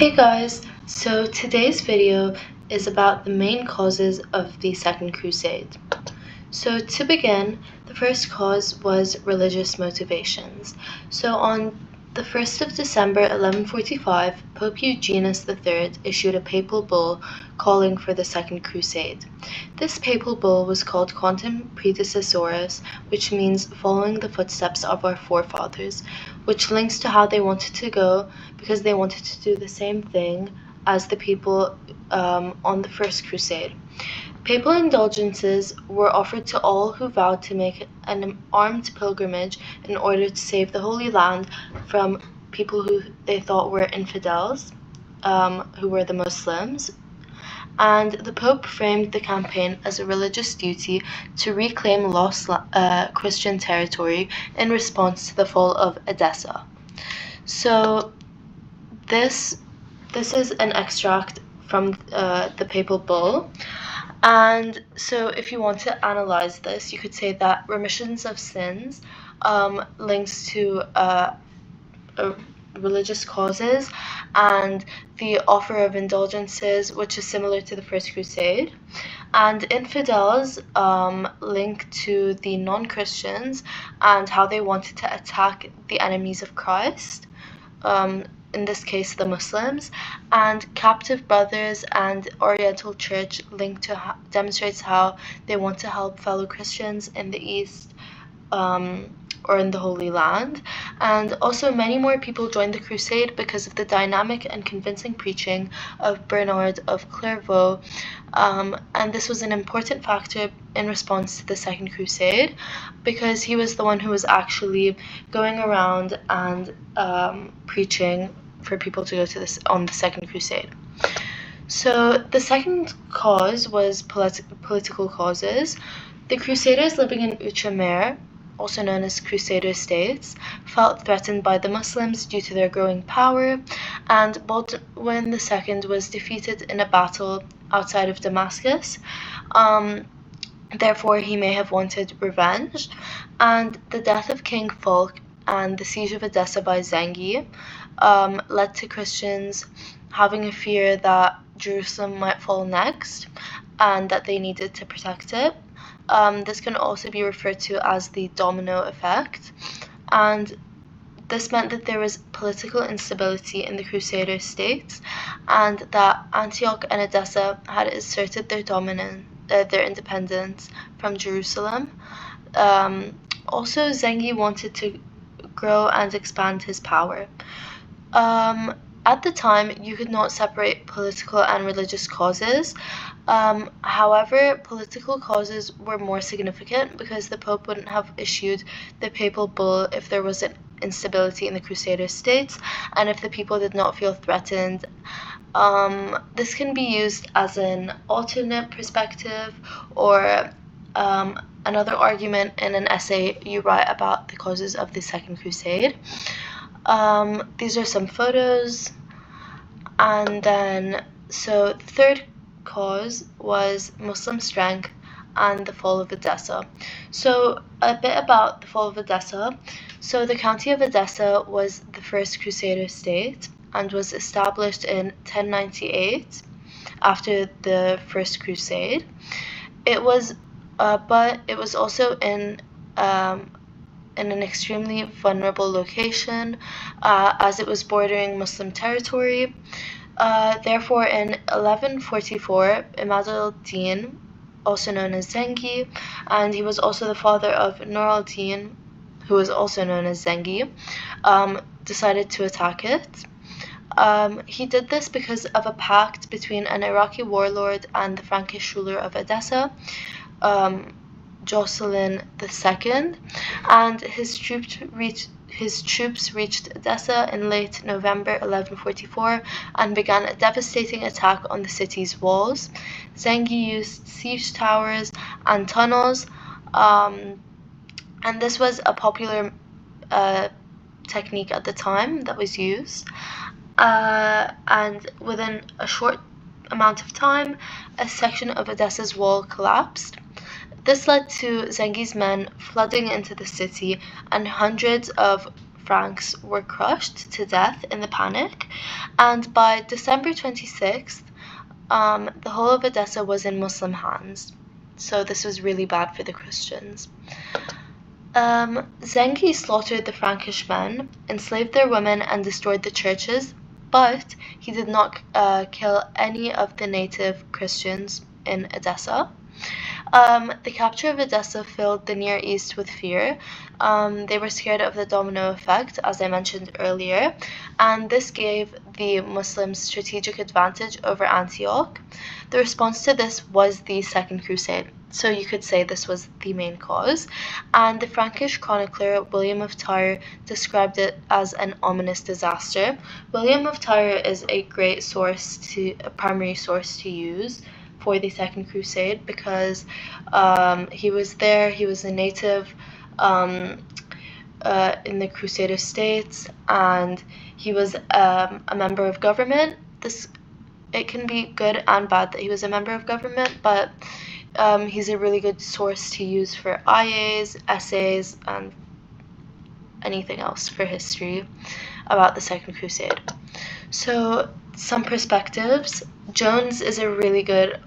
Hey guys, so today's video is about the main causes of the Second Crusade. So to begin, the first cause was religious motivations. So on the 1st of December 1145, Pope Eugenius III issued a papal bull calling for the Second Crusade. This papal bull was called Quantum Predecessoris, which means following the footsteps of our forefathers, which links to how they wanted to go because they wanted to do the same thing as the people on the First Crusade. Papal indulgences were offered to all who vowed to make an armed pilgrimage in order to save the Holy Land from people who they thought were infidels, who were the Muslims. And the Pope framed the campaign as a religious duty to reclaim lost Christian territory in response to the fall of Edessa. So this is an extract from the papal bull. And so if you want to analyze this, you could say that remissions of sins links to religious causes, and the offer of indulgences, which is similar to the First Crusade, and infidels link to the non-Christians and how they wanted to attack the enemies of Christ, in this case the Muslims, and captive brothers and Oriental Church linked to demonstrates how they want to help fellow Christians in the East or in the Holy Land. And also many more people joined the crusade because of the dynamic and convincing preaching of Bernard of Clairvaux, and this was an important factor in response to the Second Crusade because he was the one who was actually going around and preaching for people to go to this on the Second Crusade. So the second cause was political causes. The Crusaders living in Outremer, also known as Crusader states, felt threatened by the Muslims due to their growing power, and Baldwin II was defeated in a battle outside of Damascus. Therefore, he may have wanted revenge, and the death of King Fulk and the siege of Edessa by Zengi led to Christians having a fear that Jerusalem might fall next and that they needed to protect it. This can also be referred to as the domino effect, and this meant that there was political instability in the Crusader states, and that Antioch and Edessa had asserted their independence from Jerusalem. Also, Zengi wanted to grow and expand his power. At the time, you could not separate political and religious causes. However, political causes were more significant because the Pope wouldn't have issued the papal bull if there was an instability in the Crusader states and if the people did not feel threatened. This can be used as an alternate perspective or another argument in an essay you write about the causes of the Second Crusade. These are some photos, and then so the third cause was Muslim strength and the fall of Edessa. So a bit about the fall of Edessa. So the county of Edessa was the first Crusader state and was established in 1098 after the First Crusade. It was but it was also in an extremely vulnerable location as it was bordering Muslim territory. Therefore, in 1144, Imad al-Din, also known as Zengi, and he was also the father of Nur al-Din, who was also known as Zengi, decided to attack it. He did this because of a pact between an Iraqi warlord and the Frankish ruler of Edessa, Jocelyn II, and his troops reached Edessa in late November 1144 and began a devastating attack on the city's walls. Zengi used siege towers and tunnels, and this was a popular technique at the time that was used. And within a short amount of time, a section of Edessa's wall collapsed. This led to Zengi's men flooding into the city, and hundreds of Franks were crushed to death in the panic, and by December 26th, the whole of Edessa was in Muslim hands. So this was really bad for the Christians. Zengi slaughtered the Frankish men, enslaved their women, and destroyed the churches, but he did not kill any of the native Christians in Edessa. The capture of Edessa filled the Near East with fear. They were scared of the domino effect, as I mentioned earlier, and this gave the Muslims strategic advantage over Antioch. The response to this was the Second Crusade, so you could say this was the main cause, and the Frankish chronicler William of Tyre described it as an ominous disaster. William of Tyre is a great primary source to use for the Second Crusade because he was there, he was a native in the Crusader states, and he was a member of government. It can be good and bad that he was a member of government, but he's a really good source to use for IAs, essays, and anything else for history about the Second Crusade. So some perspectives. Jones is a really good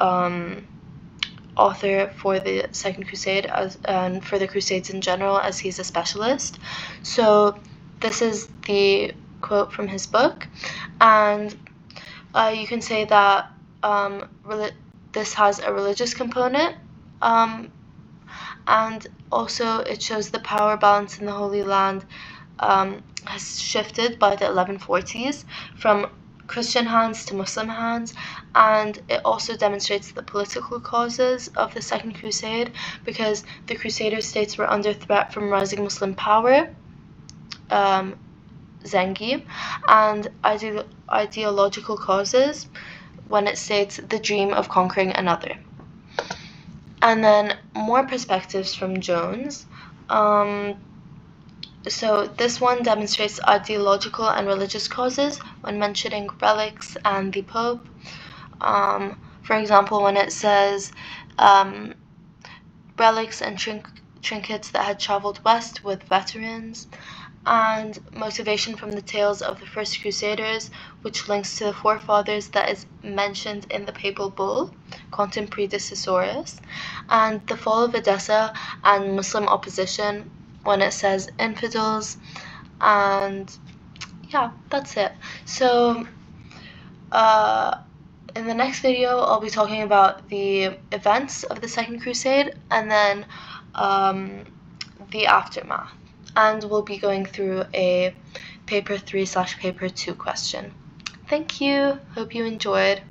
author for the Second Crusade and for the Crusades in general, as he's a specialist. So this is the quote from his book, and you can say that this has a religious component, and also it shows the power balance in the Holy Land has shifted by the 1140s from Christian hands to Muslim hands, and it also demonstrates the political causes of the Second Crusade because the Crusader states were under threat from rising Muslim power, Zengi, and ideological causes when it states the dream of conquering another. And then more perspectives from Jones. So this one demonstrates ideological and religious causes when mentioning relics and the Pope. For example, when it says relics and trinkets that had traveled west with veterans, and motivation from the tales of the first Crusaders, which links to the forefathers that is mentioned in the papal bull, Quantum Predecessoris, and the fall of Edessa and Muslim opposition when it says infidels, and yeah, that's it. So in the next video, I'll be talking about the events of the Second Crusade and then the aftermath. And we'll be going through a paper 3/paper 2 question. Thank you. Hope you enjoyed.